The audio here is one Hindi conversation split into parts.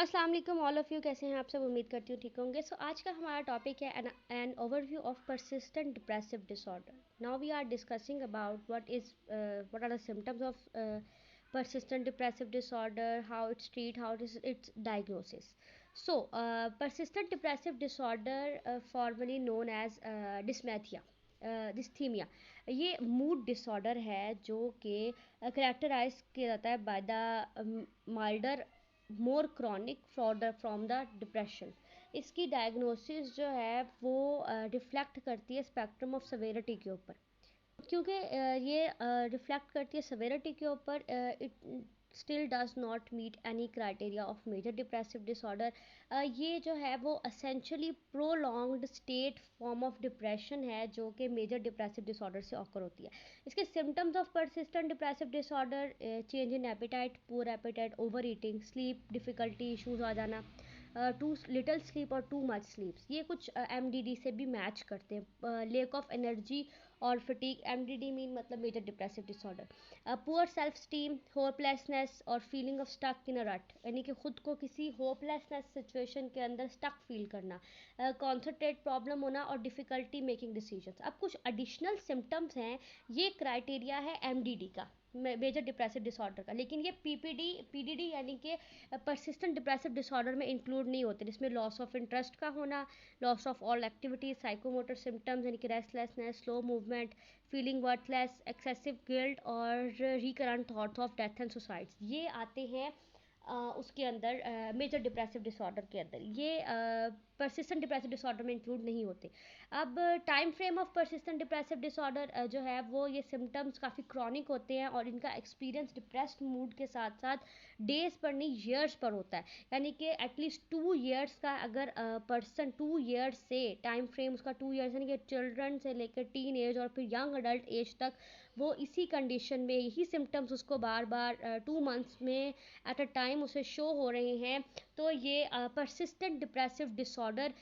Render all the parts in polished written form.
अस्सलाम वालेकुम ऑल ऑफ़ यू, कैसे हैं आप सब? उम्मीद करती हूँ ठीक होंगे। सो आज का हमारा टॉपिक है an overview of persistent depressive disorder. Now we are discussing about what are the symptoms of persistent depressive disorder, how it's treated, how it is its diagnosis. So persistent depressive disorder, formerly known as dysthymia, ये मूड डिसऑर्डर है जो कि करेक्टराइज किया जाता है by the milder more chronic from the depression. इसकी डायग्नोसिस जो है वो रिफ्लेक्ट करती है स्पेक्ट्रम ऑफ सवेरिटी के ऊपर, क्योंकि ये रिफ्लेक्ट करती है सवेरिटी के ऊपर। It still does not meet any criteria of major depressive disorder. ये जो है वो essentially prolonged state form of depression है जो कि मेजर डिप्रेसिव डिसऑर्डर से ऑकर होती है। इसके symptoms of persistent depressive disorder: change in appetite, poor appetite, over eating, sleep difficulty issues आ जाना, टू लिटल स्लीप और टू मच स्लीप्स। ये कुछ MDD से भी मैच करते हैं। लेक ऑफ एनर्जी और फटीग, MDD मीन मतलब major depressive disorder. Poor self esteem, hopelessness और feeling of stuck in a rut, यानी कि खुद को किसी होपलेसनेस सिचुएशन के अंदर स्टक फील करना, कॉन्सनट्रेट प्रॉब्लम होना और डिफ़िकल्टी मेकिंग डिसीजंस। अब कुछ एडिशनल सिम्टम्स हैं, ये क्राइटेरिया है MDD का, मेजर डिप्रेसिव डिसऑर्डर का, लेकिन ये PDD यानी कि परसिस्टेंट डिप्रेसिव डिसऑर्डर में इंक्लूड नहीं होते, जिसमें लॉस ऑफ इंटरेस्ट का होना, loss of all activities, psychomotor symptoms यानी कि restlessness, slow movement, feeling worthless, excessive guilt और recurrent thoughts of death and suicide, ये आते हैं उसके अंदर मेजर डिप्रेसिव डिसऑर्डर के अंदर। ये परसिस्टेंट डिप्रेसिव डिसऑर्डर में इंक्लूड नहीं होते। अब time frame of persistent depressive disorder जो है वो, ये सिम्टम्स काफ़ी क्रॉनिक होते हैं और इनका एक्सपीरियंस डिप्रेस्ड मूड के साथ साथ डेज पर नहीं ईयर्स पर होता है, यानी कि एटलीस्ट 2 ईयर्स का अगर पर्सन 2 ईयर्स से टाइम फ्रेम उसका 2 ईयर्स यानी कि चिल्ड्रन से लेकर टीन एज और फिर यंग अडल्ट एज तक वो इसी कंडीशन में यही सिम्टम्स उसको बार बार 2 मंथ्स में एट अ टाइम उसे शो हो रहे हैं, तो ये परसिस्टेंट डिप्रेसिव डिसऑर्डर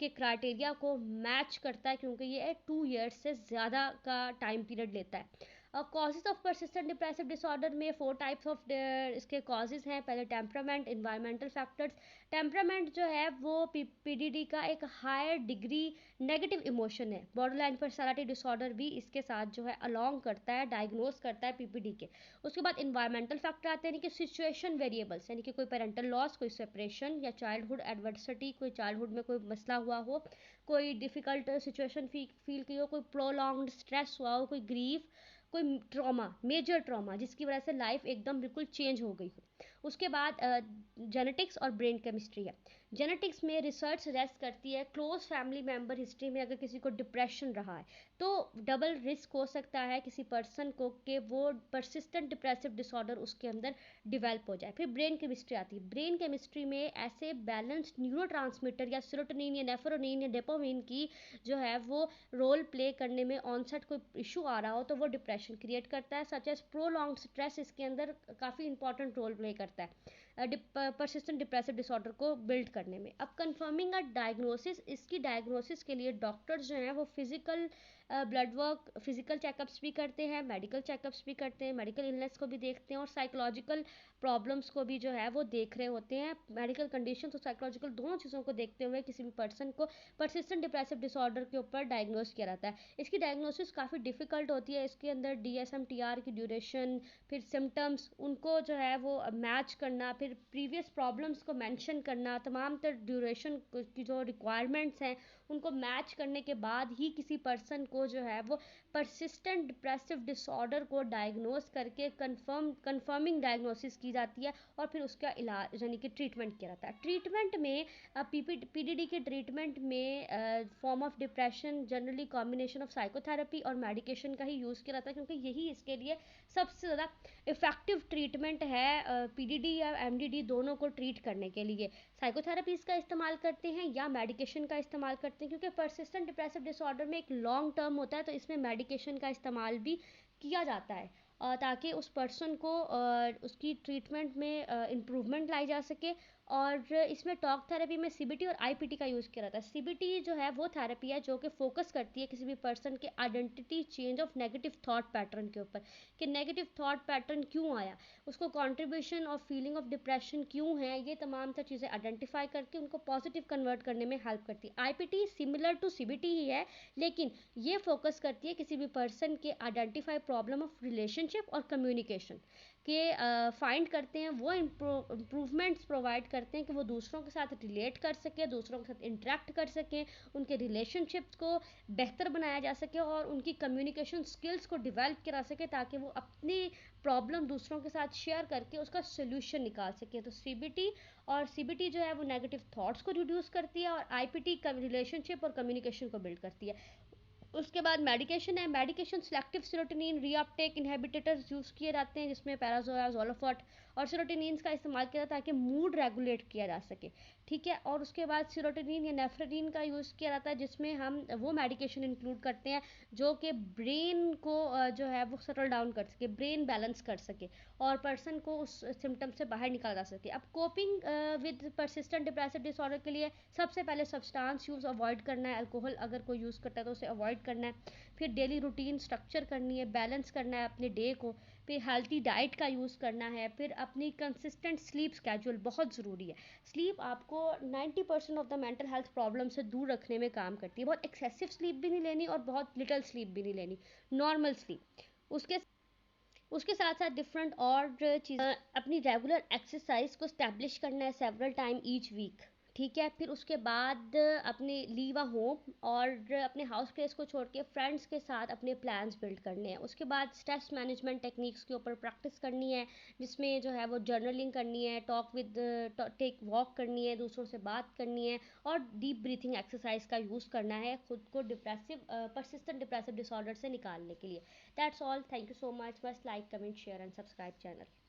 के क्राइटेरिया को मैच करता है, क्योंकि ये 2 ईयर्स से ज़्यादा का टाइम पीरियड लेता है। Causes of persistent depressive disorder में 4 टाइप्स ऑफ इसके कॉजेज़ हैं। पहले टेम्परामेंट, इन्वायरमेंटल फैक्टर्स। टेम्परामेंट जो है वो PDD का एक हायर डिग्री नेगेटिव इमोशन है। बॉर्डरलाइन पर्सनालिटी डिसऑर्डर भी इसके साथ जो है अलोंग करता है, डायग्नोज करता है PPD के। उसके बाद इन्वायरमेंटल फैक्टर आते हैं, यानी कि सिचुएशन वेरिएबल्स, यानी कि कोई पेरेंटल लॉस, कोई सेपरेशन या चाइल्डहुड एडवर्सिटी, कोई चाइल्डहुड में कोई मसला हुआ हो, कोई डिफ़िकल्ट सिचुएशन फील की हो, कोई प्रोलॉन्ग्ड स्ट्रेस हुआ हो, कोई ग्रीफ, कोई ट्रॉमा, मेजर ट्रॉमा जिसकी वजह से लाइफ एकदम बिल्कुल चेंज हो गई हो। उसके बाद जेनेटिक्स और ब्रेन केमिस्ट्री है। जेनेटिक्स में रिसर्च सजेस्ट करती है क्लोज फैमिली मेम्बर हिस्ट्री में अगर किसी को डिप्रेशन रहा है तो डबल रिस्क हो सकता है किसी पर्सन को कि वो परसिस्टेंट डिप्रेसिव डिसऑर्डर उसके अंदर डिवेल्प हो जाए। फिर ब्रेन केमिस्ट्री आती है। ब्रेन केमिस्ट्री में ऐसे बैलेंस्ड न्यूरोट्रांसमीटर या सेरोटोनिन या नेफ्रोनिन या डोपामिन की जो है वो रोल प्ले करने में ऑनसेट कोई इशू आ रहा हो तो वो डिप्रेशन क्रिएट करता है। सच एज प्रोलॉन्ग्ड स्ट्रेस इसके अंदर काफ़ी इंपॉर्टेंट रोल प्ले करता है परसिस्टेंट डिप्रेसिव डिसऑर्डर को बिल्ड करने में। अब कंफर्मिंग अ डायग्नोसिस, इसकी डायग्नोसिस के लिए डॉक्टर्स जो हैं वो physical blood work, physical checkups भी करते हैं, मेडिकल चेकअप्स भी करते हैं, मेडिकल इलनेस को भी देखते हैं और साइकोलॉजिकल प्रॉब्लम्स को भी जो है वो देख रहे होते हैं। मेडिकल कंडीशन और साइकोलॉजिकल दोनों चीज़ों को देखते हुए किसी भी पर्सन को परसिस्टेंट डिप्रेसिव डिसऑर्डर के ऊपर डायग्नोस किया जाता है। इसकी डायग्नोसिस काफ़ी डिफ़िकल्ट होती है। इसके अंदर DSM-TR की ड्यूरेशन, फिर सिम्टम्स उनको जो है वो मैच करना, फिर प्रीवियस प्रॉब्लम्स को मेंशन करना, तमाम तर ड्यूरेशन की जो रिक्वायरमेंट्स हैं उनको मैच करने के बाद ही किसी पर्सन को जो है वो परसिस्टेंट डिप्रेसिव डिसऑर्डर को डायग्नोस करके कंफर्मिंग डायग्नोसिस की जाती है और फिर उसका इलाज यानी कि ट्रीटमेंट किया जाता है। ट्रीटमेंट में PDD के ट्रीटमेंट में form of depression generally combination of psychotherapy और मेडिकेशन का ही यूज़ किया जाता है, क्योंकि यही इसके लिए सबसे ज़्यादा इफ़ेक्टिव ट्रीटमेंट है PDD या MDD दोनों को ट्रीट करने के लिए। साइकोथेरेपीज़ का इस्तेमाल करते हैं या मेडिकेशन का इस्तेमाल करते हैं, क्योंकि परसिस्टेंट डिप्रेसिव डिसऑर्डर में एक लॉन्ग टर्म होता है तो इसमें मेडिकेशन का इस्तेमाल भी किया जाता है ताकि उस पर्सन को उसकी ट्रीटमेंट में इम्प्रूवमेंट लाई जा सके और इसमें टॉक थेरेपी में सीबीटी और आईपीटी का यूज़ किया जाता है। सीबीटी जो है वो थेरेपी है जो कि फोकस करती है किसी भी पर्सन के identity change of negative thought pattern के ऊपर, कि नेगेटिव थॉट पैटर्न क्यों आया, उसको कंट्रीब्यूशन और फीलिंग ऑफ डिप्रेशन क्यों है, ये तमाम सब चीज़ें आइडेंटिफाई करके उनको पॉजिटिव कन्वर्ट करने में हेल्प करती है। आईपीटी सिमिलर टू सीबीटी ही है, लेकिन ये फोकस करती है किसी भी पर्सन के आइडेंटिफाई प्रॉब्लम ऑफ रिलेशनशिप और कम्युनिकेशन के फाइंड करते हैं, वो इम्प्रूवमेंट्स प्रोवाइड करते हैं कि वो दूसरों के साथ रिलेट कर सकें, दूसरों के साथ इंटरेक्ट कर सकें, उनके रिलेशनशिप्स को बेहतर बनाया जा सके और उनकी कम्युनिकेशन स्किल्स को डेवलप करा सके, ताकि वो अपनी प्रॉब्लम दूसरों के साथ शेयर करके उसका सोल्यूशन निकाल सके। तो सीबीटी जो है वो नेगेटिव थॉट्स को रिड्यूस करती है और आईपीटी रिलेशनशिप और कम्युनिकेशन को बिल्ड करती है। उसके बाद मेडिकेशन है। Medication selective serotonin reuptake inhibitors use किए जाते हैं, जिसमें पैराजोया, ज़ोलोफॉट और सेरोटोनिन्स का इस्तेमाल किया जाता है ताकि मूड रेगुलेट किया जा सके, ठीक है। और उसके बाद सेरोटोनिन या नेफ्रेटिन का यूज़ किया जाता है, जिसमें हम वो मेडिकेशन इंक्लूड करते हैं जो कि ब्रेन को जो है वो सेटल डाउन कर सके, ब्रेन बैलेंस कर सके और पर्सन को उस सिम्टम से बाहर निकाला जा सके। अब coping with persistent depressive disorder के लिए सबसे पहले सब्सटेंस यूज़ अवॉइड करना है, अल्कोहल अगर कोई यूज़ करता है तो उसे अवॉइड करना है। फिर डेली रूटीन स्ट्रक्चर करनी है, बैलेंस करना है अपने डे को। फिर हेल्थी डाइट का यूज़ करना है। फिर अपनी कंसिस्टेंट स्लीप स्केड्यूल बहुत ज़रूरी है। स्लीप आपको 90% of the mental health problem से दूर रखने में काम करती है। बहुत एक्सेसिव स्लीप भी नहीं लेनी और बहुत लिटल स्लीप भी नहीं लेनी, नॉर्मल स्लीप। उसके उसके साथ साथ डिफरेंट और चीज़, अपनी रेगुलर एक्सरसाइज को स्टैब्लिश करना है सेवरल टाइम ईच वीक, ठीक है। फिर उसके बाद अपने लीव अ होम और अपने हाउस प्लेस को छोड़ के फ्रेंड्स के साथ अपने प्लान्स बिल्ड करने हैं। उसके बाद स्ट्रेस मैनेजमेंट टेक्निक्स के ऊपर प्रैक्टिस करनी है, जिसमें जो है वो जर्नलिंग करनी है, टॉक विद टेक वॉक करनी है, दूसरों से बात करनी है और डीप ब्रीथिंग एक्सरसाइज का यूज़ करना है खुद को परसिस्टेंट डिप्रेसिव डिसऑर्डर से निकालने के लिए। That's all, thank you so much. Must like, comment, share and subscribe channel.